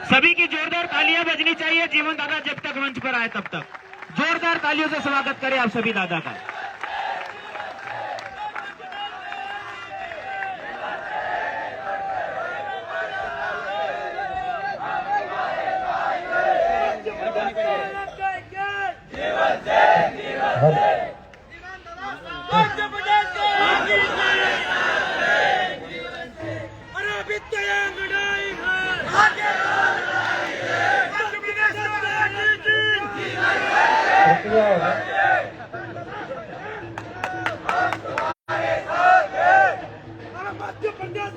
सभी की जोरदार तालियां बजनी चाहिए। जीवन दादा जब तक मंच पर आए तब तक जोरदार तालियों से स्वागत करें आप सभी दादा का।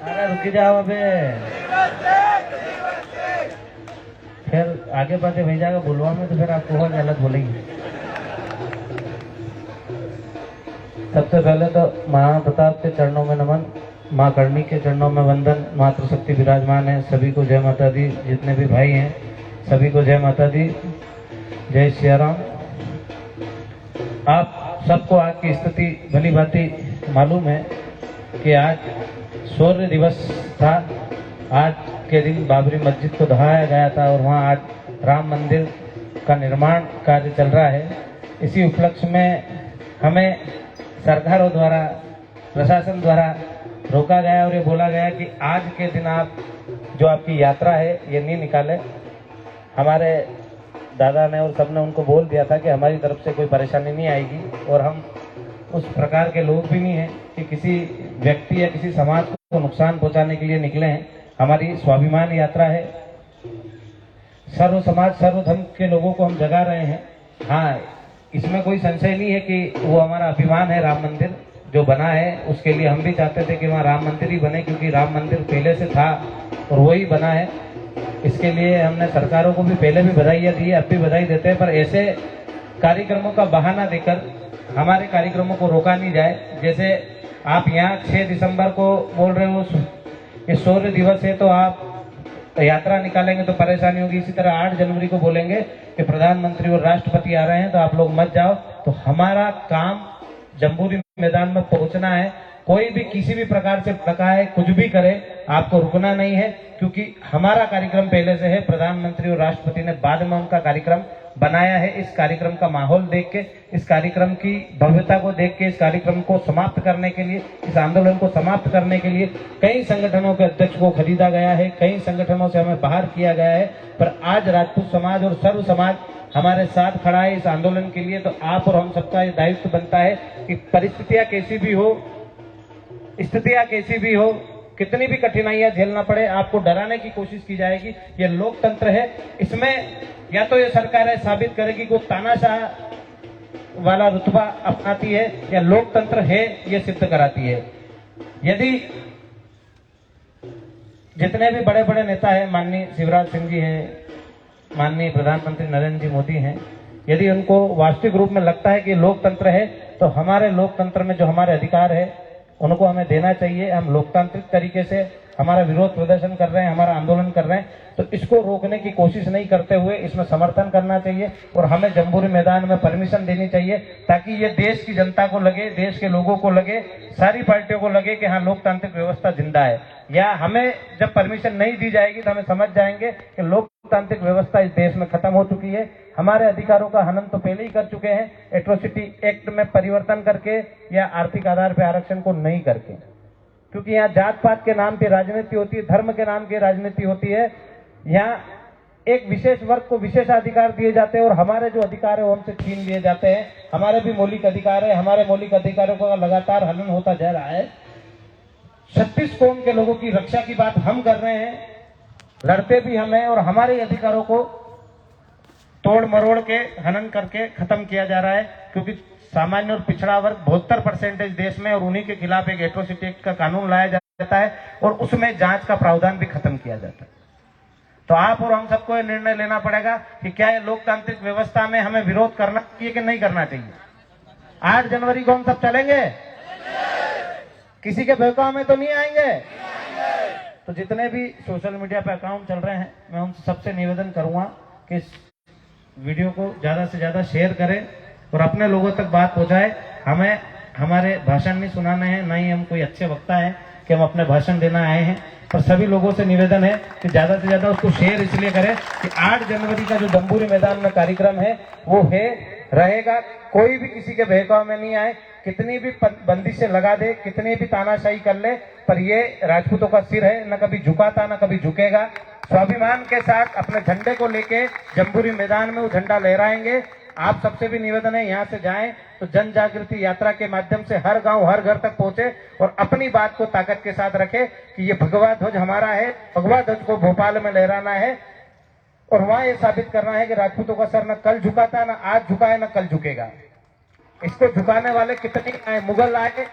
अरे रुक जाओ अबे, फिर आगे बढ़ते भेजा का बुलवा में तो फिर आपको और गलत बोलेंगे। सबसे पहले तो महाप्रताप के चरणों में नमन, माँ करणी के चरणों में वंदन। मातृशक्ति विराजमान है, सभी को जय माता दी। जितने भी भाई हैं सभी को जय माता दी, जय सिया राम। आप सबको आज की स्थिति भली भांति मालूम है कि आज शौर्य दिवस था। आज के दिन बाबरी मस्जिद को ढहाया गया था और वहाँ आज राम मंदिर का निर्माण कार्य चल रहा है। इसी उपलक्ष्य में हमें सरकारों द्वारा, प्रशासन द्वारा रोका गया और ये बोला गया कि आज के दिन आप जो आपकी यात्रा है ये नहीं निकाले। हमारे दादा ने और सबने उनको बोल दिया था कि हमारी तरफ से कोई परेशानी नहीं आएगी और हम उस प्रकार के लोग भी नहीं हैं कि किसी व्यक्ति या किसी समाज को नुकसान पहुंचाने के लिए निकले हैं। हमारी स्वाभिमान यात्रा है, सर्व समाज सर्व धर्म के लोगों को हम जगा रहे हैं। हाँ, इसमें कोई संशय नहीं है कि वो हमारा अभिमान है। राम मंदिर जो बना है उसके लिए हम भी चाहते थे कि वहाँ राम मंदिर ही बने, क्योंकि राम मंदिर पहले से था और वही बना है। इसके लिए हमने सरकारों को भी पहले भी बधाइयाँ दी, अब भी बधाई देते हैं। पर ऐसे कार्यक्रमों का बहाना देकर हमारे कार्यक्रमों को रोका नहीं जाए। जैसे आप यहाँ 6 दिसंबर को बोल रहे हो ये शौर्य दिवस है तो आप यात्रा निकालेंगे तो परेशानी होगी। इसी तरह 8 जनवरी को बोलेंगे कि प्रधानमंत्री और राष्ट्रपति आ रहे हैं तो आप लोग मत जाओ। तो हमारा काम जम्बूरी मैदान में पहुंचना है। कोई भी किसी भी प्रकार से भड़काए, कुछ भी करे, आपको रुकना नहीं है, क्योंकि हमारा कार्यक्रम पहले से है। प्रधानमंत्री और राष्ट्रपति ने बाद में उनका कार्यक्रम बनाया है। इस कार्यक्रम का माहौल देख के, इस कार्यक्रम की भव्यता को देख के, इस कार्यक्रम को समाप्त करने के लिए, इस आंदोलन को समाप्त करने के लिए कई संगठनों के अध्यक्ष को खरीदा गया है, कई संगठनों से हमें बाहर किया गया है। पर आज राजपूत समाज और सर्व समाज हमारे साथ खड़ा है इस आंदोलन के लिए। तो आप और हम सबका ये दायित्व बनता है कि परिस्थितियां कैसी भी हो, स्थितियां कैसी भी हो, कितनी भी कठिनाइयां झेलना पड़े, आपको डराने की कोशिश की जाएगी। ये लोकतंत्र है, इसमें या तो ये सरकारें साबित करेगी कि वो तानाशाह वाला रुतबा अपनाती है या लोकतंत्र है ये सिद्ध कराती है। यदि जितने भी बड़े बड़े नेता हैं, माननीय शिवराज सिंह जी हैं, माननीय प्रधानमंत्री नरेंद्र जी मोदी हैं, यदि उनको वास्तविक रूप में लगता है कि लोकतंत्र है तो हमारे लोकतंत्र में जो हमारे अधिकार है उनको हमें देना चाहिए। हम लोकतांत्रिक तरीके से हमारा विरोध प्रदर्शन कर रहे हैं, हमारा आंदोलन कर रहे हैं, तो इसको रोकने की कोशिश नहीं करते हुए इसमें समर्थन करना चाहिए और हमें जम्बूरी मैदान में परमिशन देनी चाहिए, ताकि ये देश की जनता को लगे, देश के लोगों को लगे, सारी पार्टियों को लगे कि हाँ लोकतांत्रिक व्यवस्था जिंदा है। या हमें जब परमिशन नहीं दी जाएगी तो हमें समझ जाएंगे कि लोकतांत्रिक व्यवस्था इस देश में खत्म हो चुकी है। हमारे अधिकारों का हनन तो पहले ही कर चुके हैं, एट्रोसिटी एक्ट में परिवर्तन करके या आर्थिक आधार पर आरक्षण को नहीं करके, क्योंकि यहाँ जात पात के नाम पे राजनीति होती है, धर्म के नाम की राजनीति होती है। यहाँ एक विशेष वर्ग को विशेष अधिकार दिए जाते हैं और हमारे जो अधिकार है वो हमसे छीन लिए जाते हैं। हमारे भी मौलिक अधिकार है, हमारे मौलिक अधिकारों का लगातार हनन होता जा रहा है। 36 कौम के लोगों की रक्षा की बात हम कर रहे हैं, लड़ते भी हम हैं और हमारे अधिकारों को तोड़ मरोड़ के हनन करके खत्म किया जा रहा है। क्योंकि सामान्य और पिछड़ा वर्ग 72% देश में और उन्हीं के खिलाफ एक एट्रोसिटी एक्ट का कानून लाया जाता है और उसमें जांच का प्रावधान भी खत्म किया जाता है। तो आप और हम सबको ये निर्णय लेना पड़ेगा कि क्या ये लोकतांत्रिक व्यवस्था में हमें विरोध करना चाहिए कि नहीं करना चाहिए। 8 जनवरी को हम सब चलेंगे, किसी के बहकाव में तो नहीं आएंगे। तो जितने भी सोशल मीडिया पे अकाउंट चल रहे हैं, मैं उन सबसे निवेदन करूंगा कि इस वीडियो को ज्यादा से ज्यादा शेयर करें और अपने लोगों तक बात पहुंचाए। हमें हमारे भाषण नहीं सुनाने हैं, ना ही हम कोई अच्छे वक्ता हैं, कि हम अपने भाषण देना आए हैं, पर सभी लोगों से निवेदन है कि ज्यादा से ज्यादा उसको शेयर इसलिए करें कि 8 जनवरी का जो जम्बूरी मैदान में कार्यक्रम है वो रहेगा। कोई भी किसी के बहकाव में नहीं आए, कितनी भी बंदिशें लगा दे, कितनी भी तानाशाही कर ले, पर ये राजपूतों का सिर है, न कभी झुका था न कभी झुकेगा। स्वाभिमान के साथ अपने झंडे को लेके जम्बूरी मैदान में वो झंडा लहराएंगे। आप सबसे भी निवेदन है, यहाँ से जाएं तो जन जागृति यात्रा के माध्यम से हर गांव हर घर तक पहुंचे और अपनी बात को ताकत के साथ रखे कि ये भगवा ध्वज हमारा है, भगवा ध्वज को भोपाल में लहराना है और वहां ये साबित करना है कि राजपूतों का सर न कल झुका था, न आज झुका है, न कल झुकेगा। इसको झुकाने वाले कितने आए, मुगल आए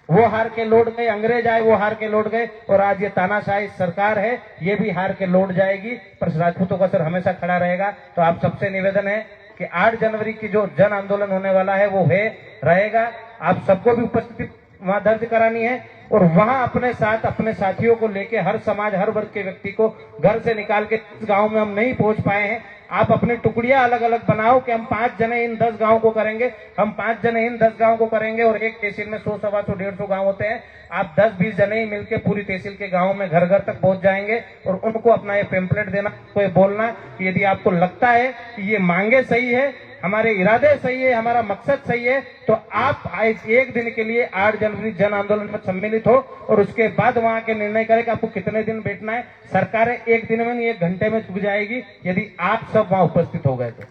वो हार के लौट गए, अंग्रेज आए वो हार के लौट गए, और आज ये तानाशाही सरकार है ये भी हार के लौट जाएगी, पर राजपूतों का सर हमेशा खड़ा रहेगा। तो आप सबसे निवेदन है कि 8 जनवरी की जो जन आंदोलन होने वाला है वो रहेगा। आप सबको भी उपस्थिति वहां दर्ज करानी है और वहां अपने साथ अपने साथियों को लेके हर समाज हर वर्ग के व्यक्ति को घर से निकाल के इस गांव में हम नहीं पहुंच पाए हैं, आप अपनी टुकड़ियां अलग अलग बनाओ कि हम 5 जने इन 10 गांव को करेंगे, हम 5 जने इन 10 गांव को करेंगे और एक तहसील में 100, 125, 150 गांव होते हैं। आप 10-20 जने ही मिलकर पूरी तहसील के गांव में घर घर तक पहुंच जाएंगे और उनको अपना ये पेम्पलेट देना, तो ये बोलना कि यदि आपको लगता है कि ये मांगे सही है, हमारे इरादे सही है, हमारा मकसद सही है, तो आप एक दिन के लिए 8 जनवरी जन आंदोलन में सम्मिलित हो और उसके बाद वहां के निर्णय करें कि आपको कितने दिन बैठना है। सरकारें एक दिन में नहीं 1 घंटे में झुक जाएगी यदि आप सब वहां उपस्थित हो गए तो।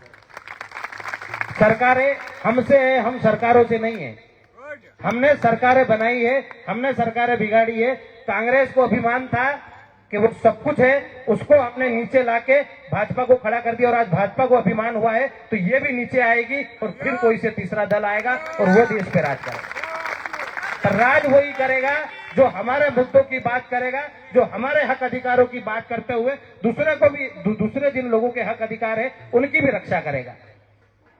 सरकारें हमसे है, हम सरकारों से नहीं है। हमने सरकारें बनाई है, हमने सरकारें बिगाड़ी है। कांग्रेस को अभिमान था कि वो सब कुछ है, उसको हमने नीचे लाके भाजपा को खड़ा कर दिया और आज भाजपा को अभिमान हुआ है तो ये भी नीचे आएगी और फिर कोई से तीसरा दल आएगा और वो देश पे राज करेगा। राज वही करेगा जो हमारे मुद्दों की बात करेगा, जो हमारे हक अधिकारों की बात करते हुए दूसरे को भी दूसरे जिन लोगों के हक अधिकार है उनकी भी रक्षा करेगा।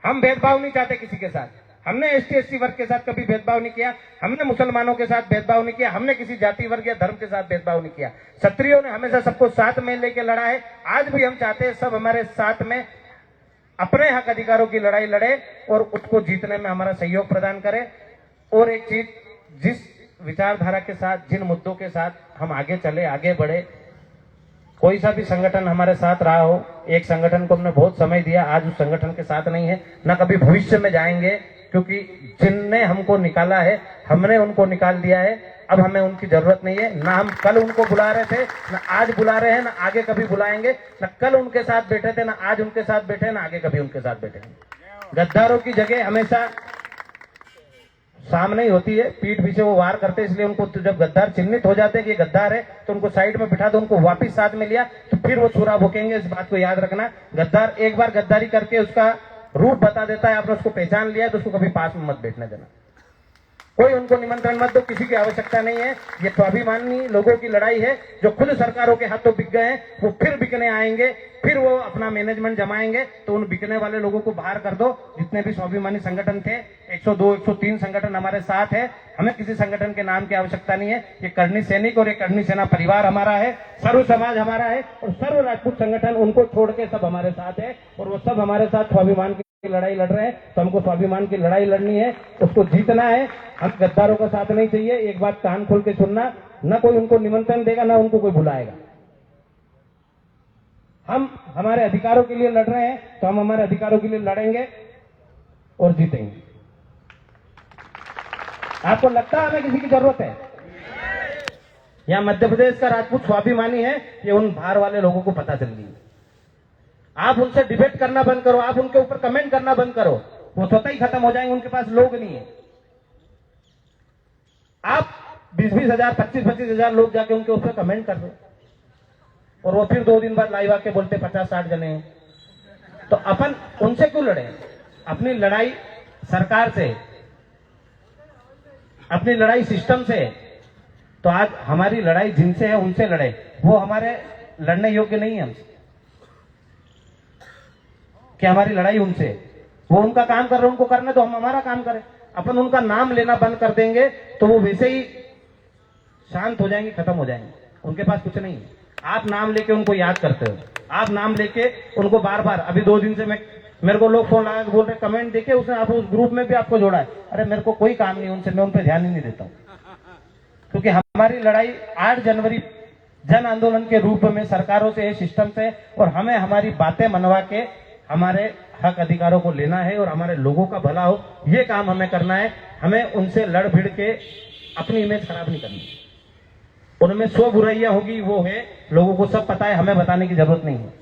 हम भेदभाव नहीं चाहते किसी के साथ, हमने ST/SC वर्ग के साथ कभी भेदभाव नहीं किया, हमने मुसलमानों के साथ भेदभाव नहीं किया, हमने किसी जाति वर्ग या धर्म के साथ भेदभाव नहीं किया। क्षत्रियों ने हमेशा सबको साथ में लेके लड़ा है, आज भी हम चाहते हैं सब हमारे साथ में अपने हक अधिकारों की लड़ाई लड़े और उसको जीतने में हमारा सहयोग प्रदान करे। और एक चीज, जिस विचारधारा के साथ, जिन मुद्दों के साथ हम आगे चले, आगे बढ़े, कोई सा भी संगठन हमारे साथ रहा हो, एक संगठन को हमने बहुत समय दिया, आज उस संगठन के साथ नहीं है, न कभी भविष्य में जाएंगे, क्योंकि जिनने हमको निकाला है हमने उनको निकाल दिया है, अब हमें उनकी जरूरत नहीं है। ना हम कल उनको बुला रहे थे, ना आज बुला रहे हैं, ना आगे कभी बुलाएंगे। ना कल उनके साथ बैठे थे, ना आज उनके साथ बैठे, ना आगे कभी उनके साथ बैठेंगे। गद्दारों की जगह हमेशा सामने ही होती है, पीठ पीछे वो वार करते हैं, इसलिए उनको जब गद्दार चिन्हित हो जाते हैं कि ये गद्दार है तो उनको साइड में बिठा दो, उनको वापिस साथ में लिया तो फिर वो छुरा भोंकेंगे। इस बात को याद रखना, गद्दार एक बार गद्दारी करके उसका रूप बता देता है, आपने उसको पहचान लिया तो उसको कभी पास में मत बैठने देना। कोई उनको निमंत्रण मत दो, किसी की आवश्यकता नहीं है। ये स्वाभिमानी लोगों की लड़ाई है जो खुद सरकारों के हाथों बिक गए हैं, वो फिर बिकने आएंगे, फिर वो अपना मैनेजमेंट जमाएंगे, तो उन बिकने वाले लोगों को बाहर कर दो। जितने भी स्वाभिमानी संगठन थे, 102, 103 संगठन हमारे साथ है, हमें किसी संगठन के नाम की आवश्यकता नहीं है। ये करनी सैनिक और ये करनी सेना परिवार हमारा है, सर्व समाज हमारा है और सर्व राजपूत संगठन उनको छोड़ के सब हमारे साथ है और वो सब हमारे साथ स्वाभिमान की लड़ाई लड़ रहे हैं। तो हमको स्वाभिमान की लड़ाई लड़नी है, उसको जीतना है। हम गद्दारों का साथ नहीं चाहिए। एक बात कान खोल के सुनना, ना कोई उनको निमंत्रण देगा ना उनको कोई बुलाएगा। हम हमारे अधिकारों के लिए लड़ रहे हैं तो हम हमारे अधिकारों के लिए लड़ेंगे और जीतेंगे। आपको लगता है हमें किसी की जरूरत है? यहाँ मध्य प्रदेश का राजपूत स्वाभिमानी है, ये उन बाहर वाले लोगों को पता चल गई। आप उनसे डिबेट करना बंद करो, आप उनके ऊपर कमेंट करना बंद करो, वो स्वतः ही खत्म हो जाएंगे, उनके पास लोग नहीं है। आप 20-20 हजार, 25-25 हजार लोग जाके उनके ऊपर कमेंट कर दो और वो फिर 2 दिन बाद लाइव आके बोलते 50-60 जने हैं। तो अपन उनसे क्यों लड़े? अपनी लड़ाई सरकार से, अपनी लड़ाई सिस्टम से। तो आज हमारी लड़ाई जिनसे है उनसे लड़े, वो हमारे लड़ने योग्य नहीं है हमसे, कि हमारी लड़ाई उनसे, वो उनका काम कर रहे, उनको करने तो हम हमारा काम करें। अपन उनका नाम लेना बंद कर देंगे तो वो वैसे ही शांत हो जाएंगे, खत्म हो जाएंगे, उनके पास कुछ नहीं है। आप नाम लेके उनको याद करते हो, आप नाम लेके उनको बार बार, अभी 2 दिन से मेरे को लोग फोन लगा के बोल रहे कमेंट देखे उसने, आप उस ग्रुप में भी आपको जोड़ा है। अरे मेरे को कोई काम नहीं उनसे, मैं उन पर ध्यान ही नहीं देता हूं। क्योंकि हमारी लड़ाई 8 जनवरी जन आंदोलन के रूप में सरकारों से, सिस्टम से, और हमें हमारी बातें मनवा के हमारे हक अधिकारों को लेना है और हमारे लोगों का भला हो, ये काम हमें करना है। हमें उनसे लड़ भिड़ के अपनी इमेज खराब नहीं करनी। उनमें 100 बुराइयां होगी, वो है, लोगों को सब पता है, हमें बताने की जरूरत नहीं है।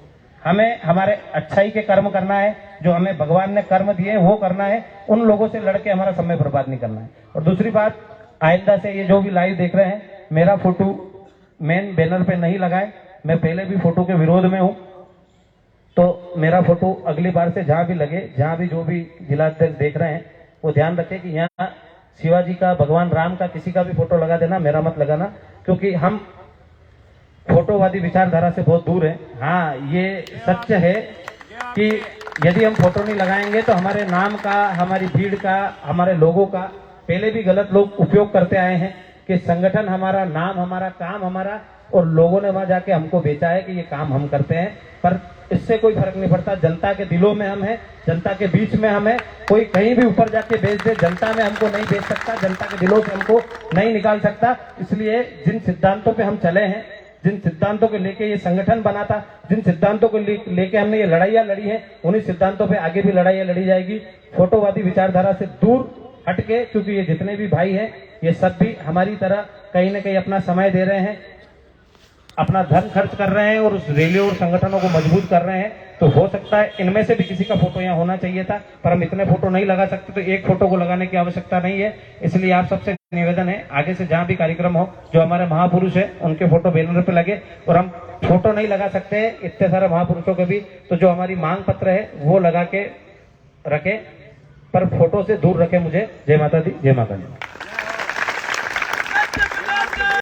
हमें हमारे अच्छाई के कर्म करना है, जो हमें भगवान ने कर्म दिए वो करना है। उन लोगों से लड़के हमारा समय बर्बाद नहीं करना है। और दूसरी बात, आइंदा से ये जो भी लाइव देख रहे हैं, मेरा फोटो मेन बैनर पे नहीं लगाए। मैं पहले भी फोटो के विरोध में हूं, तो मेरा फोटो अगली बार से जहां भी लगे, जहां भी जो भी जिलाध्यक्ष देख रहे हैं, वो ध्यान रखें कि यहाँ शिवाजी का, भगवान राम का, किसी का भी फोटो लगा देना, मेरा मत लगाना, क्योंकि हम फोटोवादी विचारधारा से बहुत दूर है। हाँ, ये सच है कि यदि हम फोटो नहीं लगाएंगे तो हमारे नाम का, हमारी भीड़ का, हमारे लोगों का पहले भी गलत लोग उपयोग करते आए हैं कि संगठन हमारा, नाम हमारा, काम हमारा, और लोगों ने वहां जाके हमको बेचा है कि ये काम हम करते हैं। पर इससे कोई फर्क नहीं पड़ता। जनता के दिलों में हम हैं, जनता के बीच में हम हैं। कोई कहीं भी ऊपर जाके बेच दे, जनता में हमको नहीं बेच सकता, जनता के दिलों से हमको नहीं निकाल सकता। इसलिए जिन सिद्धांतों पे हम चले हैं, जिन सिद्धांतों को लेके ये संगठन बना था, जिन सिद्धांतों को लेके हमने ये लड़ाइयां लड़ी हैं, उन्हीं सिद्धांतों पे आगे भी लड़ाइयां लड़ी जाएगी, फोटोवादी विचारधारा से दूर हटके। क्योंकि ये जितने भी भाई हैं, ये सब भी हमारी तरह कहीं ना कहीं अपना समय दे रहे हैं, अपना धन खर्च कर रहे हैं और उस रैलियों और संगठनों को मजबूत कर रहे हैं। तो हो सकता है इनमें से भी किसी का फोटो यहाँ होना चाहिए था, पर हम इतने फोटो नहीं लगा सकते, तो एक फोटो को लगाने की आवश्यकता नहीं है। इसलिए आप सबसे निवेदन है, आगे से जहां भी कार्यक्रम हो, जो हमारे महापुरुष है उनके फोटो बैनर पे लगे। और हम फोटो नहीं लगा सकते इतने सारे महापुरुषों के भी, तो जो हमारी मांग पत्र है वो लगा के रखे, पर फोटो से दूर रखे मुझे। जय माता दी, जय माता दी।